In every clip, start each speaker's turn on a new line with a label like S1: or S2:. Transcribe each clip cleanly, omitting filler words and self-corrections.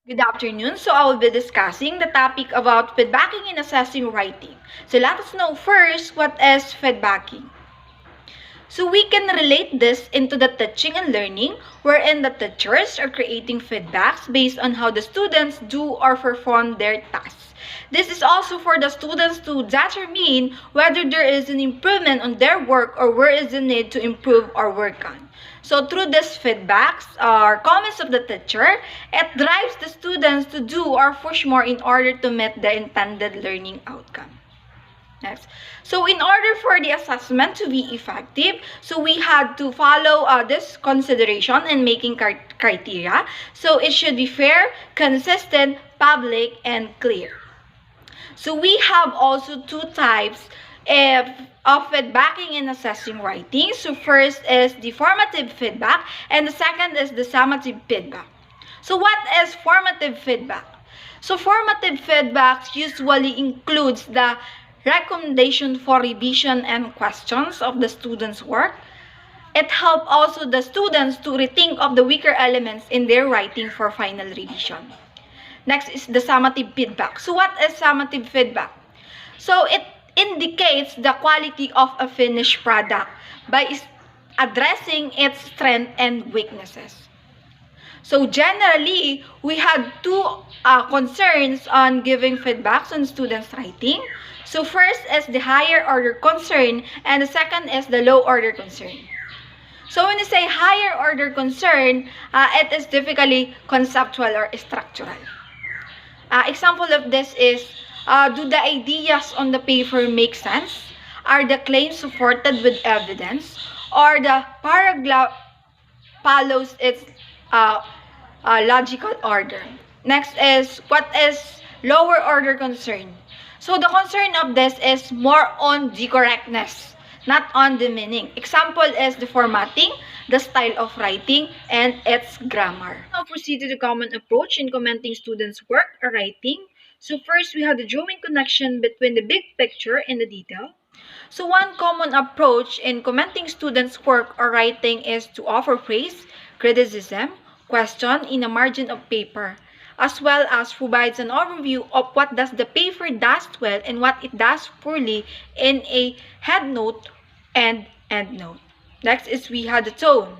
S1: Good afternoon. So I will be discussing the topic about feedbacking in assessing writing. So let us know first what is feedbacking. So we can relate this into the teaching and learning wherein the teachers are creating feedbacks based on how the students do or perform their tasks. This is also for the students to determine whether there is an improvement on their work or where is the need to improve or work on. So through these feedbacks or comments of the teacher, it drives the students to do or push more in order to meet the intended learning outcome. Next. So in order for the assessment to be effective, so we had to follow this consideration and making criteria. So it should be fair, consistent, public, and clear. So we have also two types of feedbacking and assessing writing. So first is the formative feedback and the second is the summative feedback. So what is formative feedback? So formative feedback usually includes the recommendation for revision and questions of the students' work. It helps also the students to rethink of the weaker elements in their writing for final revision. Next is the summative feedback. So what is summative feedback? So it indicates the quality of a finished product by addressing its strengths and weaknesses. So generally, we had two concerns on giving feedbacks on students' writing. So first is the higher order concern and the second is the low order concern. So when you say higher order concern, it is typically conceptual or structural. Example of this is, do the ideas on the paper make sense? Are the claims supported with evidence? Or the paragraph follows its logical order? Next is, what is lower order concern? So the concern of this is more on the correctness, not on the meaning. Example is the formatting, the style of writing, and its grammar. Now proceed to the common approach in commenting students' work or writing. So first, we have the drawing connection between the big picture and the detail. So one common approach in commenting students' work or writing is to offer praise, criticism, question in a margin of paper, as well as provides an overview of what does the paper does well and what it does poorly in a head note and end note. Next is we have the tone.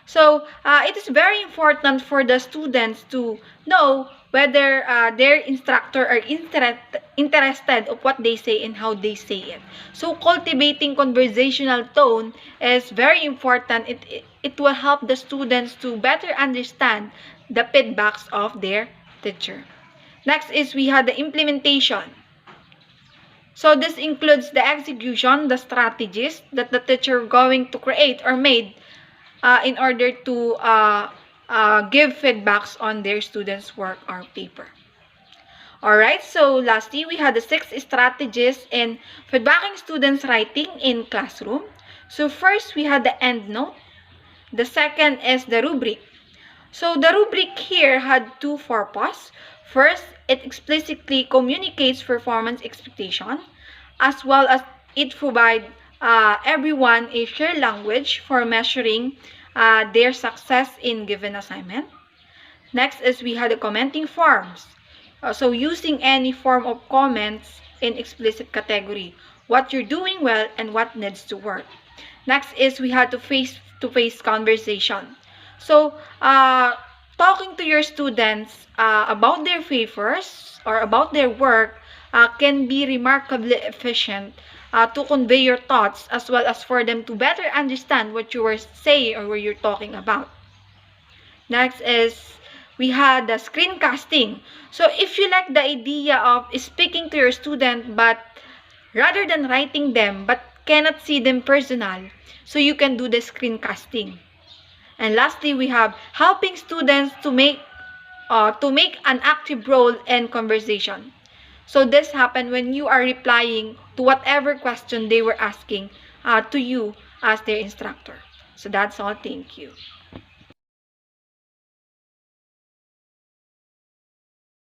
S1: So it is very important for the students to know whether their instructor are interested of what they say and how they say it. So cultivating conversational tone is very important. It will help the students to better understand the feedbacks of their teacher. Next is we have the implementation. So this includes the execution, the strategies that the teacher going to create or made in order to give feedbacks on their students' work or paper. Alright, so lastly, we had the 6 strategies in feedbacking students' writing in classroom. So first, we had the end note. The second is the rubric. So the rubric here had two purposes. First, it explicitly communicates performance expectation, as well as it provides everyone a shared language for measuring their success in given assignment. Next is we had the commenting forms. So using any form of comments in explicit category, what you're doing well and what needs to work. Next is we had to face-to-face conversation. So talking to your students about their papers or about their work can be remarkably efficient to convey your thoughts as well as for them to better understand what you were saying or what you're talking about. Next is we had the screencasting. So if you like the idea of speaking to your student but rather than writing them but cannot see them personal, so you can do the screencasting. And lastly, we have helping students to make an active role in conversation. So this happened when you are replying to whatever question they were asking to you as their instructor. So that's all. Thank you.